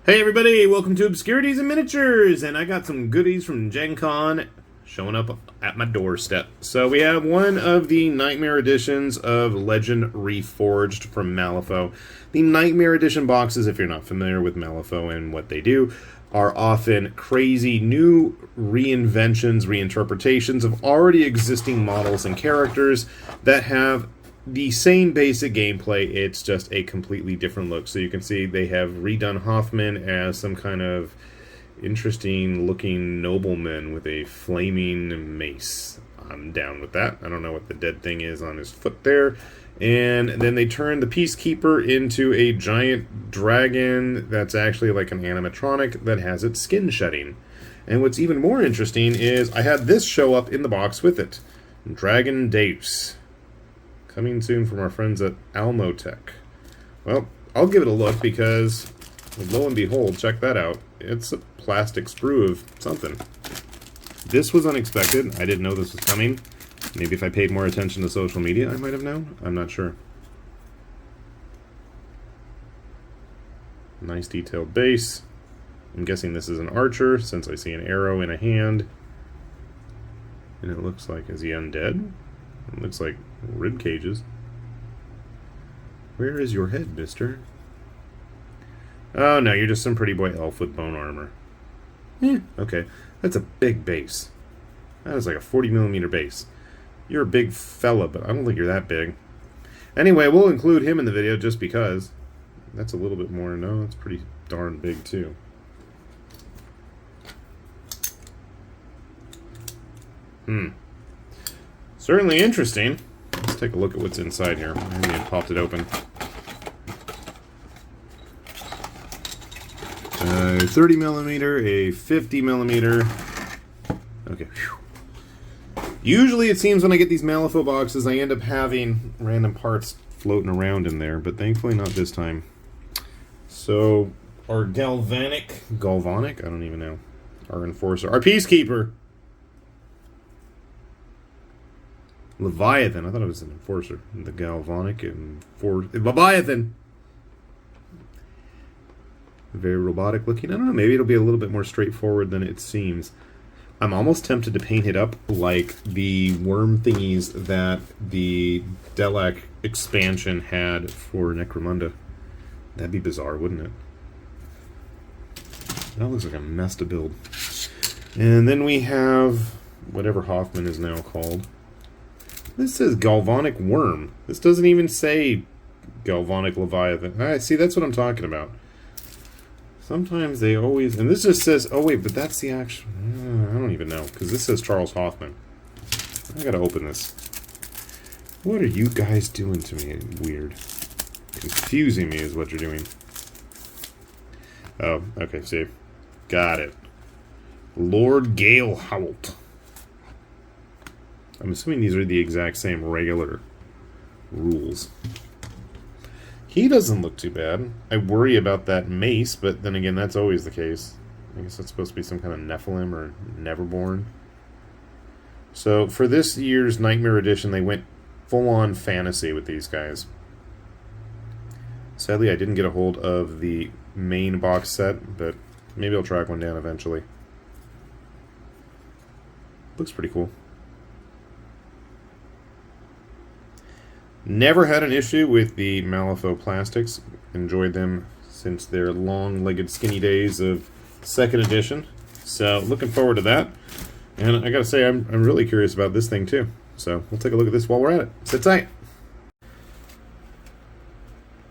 Hey everybody, welcome to Obscurities and Miniatures, and I got some goodies from Gen Con showing up at my doorstep. So we have one of the Nightmare Editions of Legend Reforged from Malifaux. The Nightmare Edition boxes, if you're not familiar with Malifaux and what they do, are often crazy new reinventions, reinterpretations of already existing models and characters that have the same basic gameplay, it's just a completely different look. So you can see they have redone Hoffman as some kind of interesting looking nobleman with a flaming mace. I'm down with that. I don't know what the dead thing is on his foot there. And then they turned the Peacekeeper into a giant dragon that's actually like an animatronic that has its skin shedding. And what's even more interesting is I had this show up in the box with it. Dragon Deus. Coming soon from our friends at Almotech. Well, I'll give it a look because, lo and behold, check that out. It's a plastic sprue of something. This was unexpected. I didn't know this was coming. Maybe if I paid more attention to social media, I might have known. I'm not sure. Nice detailed base. I'm guessing this is an archer since I see an arrow in a hand. And it looks like, is he undead? It looks like rib cages. Where is your head, mister? Oh no, you're just some pretty boy elf with bone armor. Okay. That's a big base. That is like a 40mm base. You're a big fella, but I don't think you're that big. Anyway, we'll include him in the video just because. That's a little bit more. No, it's pretty darn big too. Certainly interesting. Let's take a look at what's inside here. I haven't even popped it open. 30mm, a 50mm. Okay. Whew. Usually it seems when I get these Malifaux boxes, I end up having random parts floating around in there, but thankfully not this time. So, our galvanic, I don't even know. Our enforcer, our Peacekeeper. Leviathan. I thought it was an enforcer. The galvanic and Leviathan. Very robotic looking. I don't know. Maybe it'll be a little bit more straightforward than it seems. I'm almost tempted to paint it up like the worm thingies that the Delac expansion had for Necromunda. That'd be bizarre, wouldn't it? That looks like a mess to build. And then we have whatever Hoffman is now called. This says Galvanic Worm. This doesn't even say Galvanic Leviathan. See, that's what I'm talking about. Sometimes they always... And this just says... Oh, wait, but that's the actual... I don't even know, because this says Charles Hoffman. I gotta open this. What are you guys doing to me? Weird. Confusing me is what you're doing. Oh, okay, see. Got it. Lord Gale Hoult. I'm assuming these are the exact same regular rules. He doesn't look too bad. I worry about that mace, but then again, that's always the case. I guess that's supposed to be some kind of Nephilim or Neverborn. So, for this year's Nightmare Edition, they went full-on fantasy with these guys. Sadly, I didn't get a hold of the main box set, but maybe I'll track one down eventually. Looks pretty cool. Never had an issue with the Malifaux plastics. Enjoyed them since their long-legged skinny days of 2nd edition. So, looking forward to that. And I gotta say, I'm really curious about this thing too. So, we'll take a look at this while we're at it. Sit tight.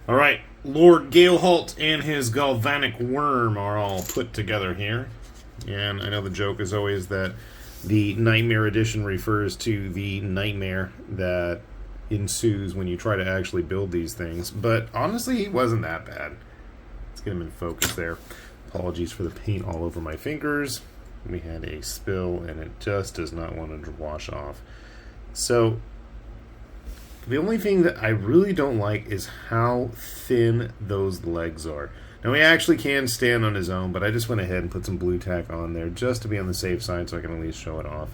Alright, Lord Gale Hoult and his Galvanic Worm are all put together here. And I know the joke is always that the Nightmare Edition refers to the nightmare that ensues when you try to actually build these things, but honestly he wasn't that bad. Let's get him in focus there. Apologies for the paint all over my fingers. We had a spill and it just does not want to wash off. So the only thing that I really don't like is how thin those legs are. Now he actually can stand on his own, but I just went ahead and put some blue tack on there just to be on the safe side so I can at least show it off.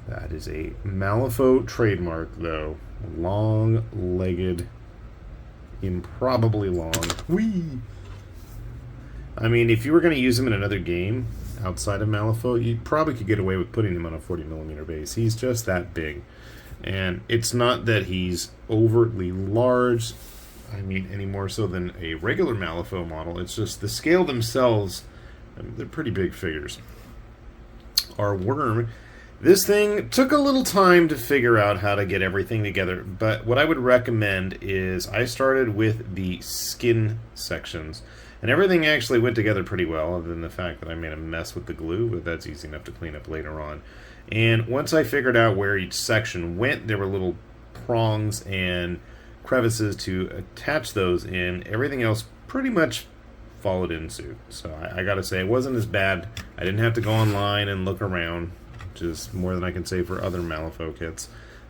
That is a Malifaux trademark, though. Long-legged, improbably long. Whee! I mean, if you were going to use him in another game outside of Malifaux, you probably could get away with putting him on a 40mm base. He's just that big. And it's not that he's overtly large, I mean, any more so than a regular Malifaux model. It's just the scale themselves, I mean, they're pretty big figures. Our worm, this thing took a little time to figure out how to get everything together, but what I would recommend is I started with the skin sections, and everything actually went together pretty well, other than the fact that I made a mess with the glue, but that's easy enough to clean up later on. And once I figured out where each section went, there were little prongs and crevices to attach those in. Everything else pretty much followed in suit. So I gotta say, it wasn't as bad. I didn't have to go online and look around, which is more than I can say for other Malifaux kits.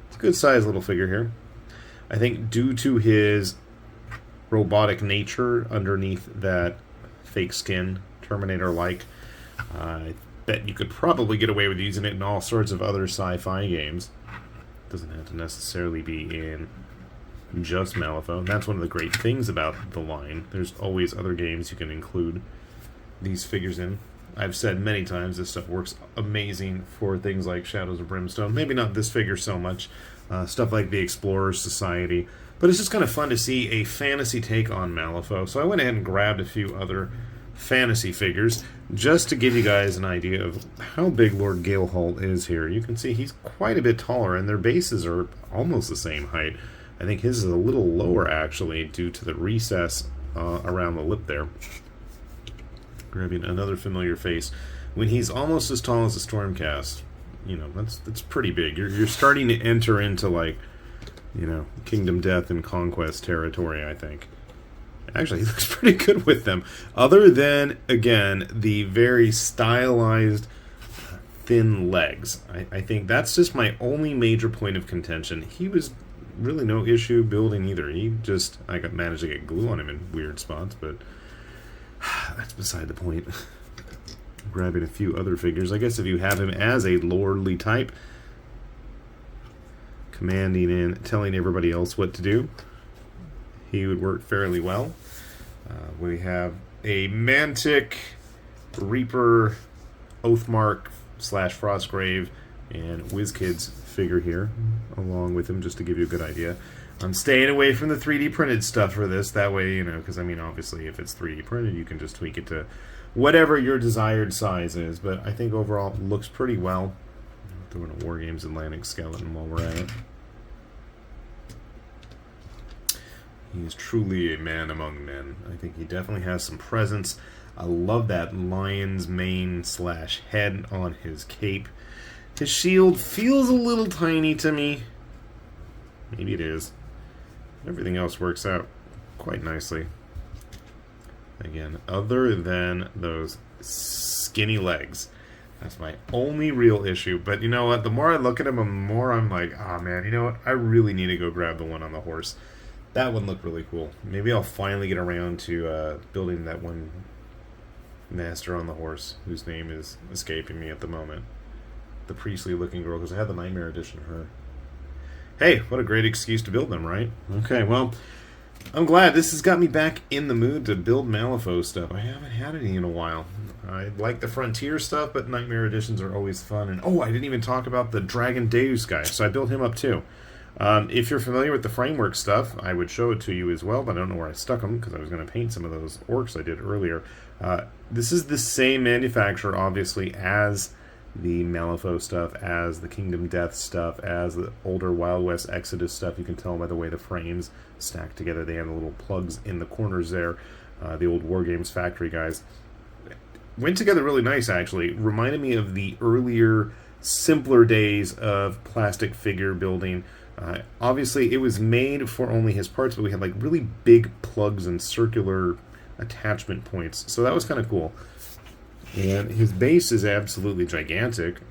It's a good sized little figure here. I think due to his robotic nature underneath that fake skin, Terminator-like, I bet you could probably get away with using it in all sorts of other sci-fi games. Doesn't have to necessarily be in just Malifaux. And that's one of the great things about the line. There's always other games you can include these figures in. I've said many times this stuff works amazing for things like Shadows of Brimstone. Maybe not this figure so much. Stuff like the Explorers Society. But it's just kind of fun to see a fantasy take on Malifaux. So I went ahead and grabbed a few other fantasy figures just to give you guys an idea of how big Lord Galehalt is here. You can see he's quite a bit taller, and their bases are almost the same height. I think his is a little lower, actually, due to the recess around the lip there. Grabbing another familiar face. When he's almost as tall as a Stormcast, you know, that's pretty big. You're starting to enter into, like, you know, Kingdom Death and Conquest territory, I think. Actually, he looks pretty good with them. Other than, again, the very stylized thin legs. I think that's just my only major point of contention. He was really no issue building either. He just, I managed to get glue on him in weird spots, but that's beside the point. Grabbing a few other figures. I guess if you have him as a lordly type, commanding and telling everybody else what to do, he would work fairly well. We have a Mantic, Reaper, Oathmark / Frostgrave, and WizKids figure here, along with him, just to give you a good idea. I'm staying away from the 3D printed stuff for this, that way, you know, because, I mean, obviously, if it's 3D printed, you can just tweak it to whatever your desired size is, but I think overall it looks pretty well. Throwing a War Games Atlantic skeleton while we're at it. He is truly a man among men. I think he definitely has some presence. I love that lion's mane / head on his cape. His shield feels a little tiny to me. Maybe it is. Everything else works out quite nicely. Again, other than those skinny legs. That's my only real issue. But you know what? The more I look at him, the more I'm like, oh man, you know what? I really need to go grab the one on the horse. That one looked really cool. Maybe I'll finally get around to building that one master on the horse, whose name is escaping me at the moment. The priestly-looking girl, because I had the Nightmare Edition of her. Hey, what a great excuse to build them, right? Okay, well, I'm glad this has got me back in the mood to build Malifaux stuff. I haven't had any in a while. I like the Frontier stuff, but Nightmare Editions are always fun. And oh, I didn't even talk about the Dragon Deus guy, so I built him up too. If you're familiar with the framework stuff, I would show it to you as well, but I don't know where I stuck them because I was going to paint some of those orcs I did earlier. This is the same manufacturer, obviously, as the Malifaux stuff, as the Kingdom Death stuff, as the older Wild West Exodus stuff. You can tell by the way the frames stack together. They have the little plugs in the corners there. The old War Games Factory guys. Went together really nice, actually. Reminded me of the earlier, simpler days of plastic figure building. Obviously, it was made for only his parts, but we had like really big plugs and circular attachment points. So that was kind of cool. And his base is absolutely gigantic.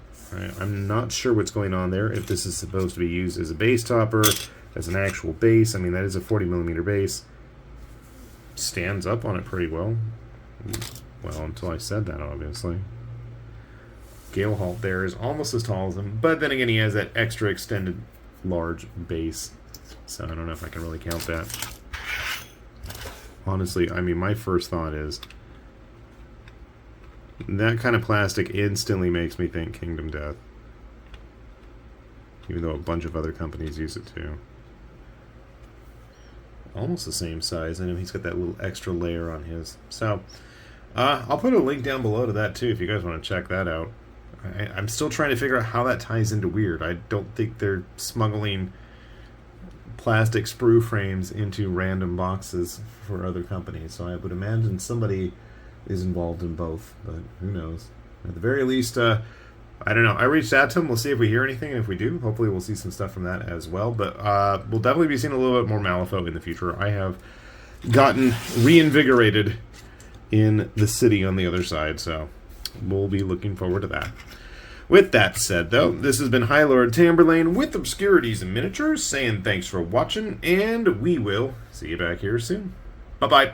I'm not sure what's going on there, if this is supposed to be used as a base topper, as an actual base. I mean, that is a 40mm base. Stands up on it pretty well. Well, until I said that, obviously. Galehalt there is almost as tall as him, but then again, he has that extra extended large base. So I don't know if I can really count that. Honestly, I mean, my first thought is, that kind of plastic instantly makes me think Kingdom Death. Even though a bunch of other companies use it too. Almost the same size. I know he's got that little extra layer on his. So, I'll put a link down below to that too if you guys want to check that out. I'm still trying to figure out how that ties into Weird. I don't think they're smuggling plastic sprue frames into random boxes for other companies. So I would imagine somebody is involved in both, but who knows. At the very least, I don't know. I reached out to him. We'll see if we hear anything, and if we do, hopefully we'll see some stuff from that as well. But we'll definitely be seeing a little bit more Malifaux in the future. I have gotten reinvigorated in the city on the other side, so we'll be looking forward to that. With that said, though, this has been High Lord Tamberlane with Obscurities and Miniatures, saying thanks for watching, and we will see you back here soon. Bye-bye.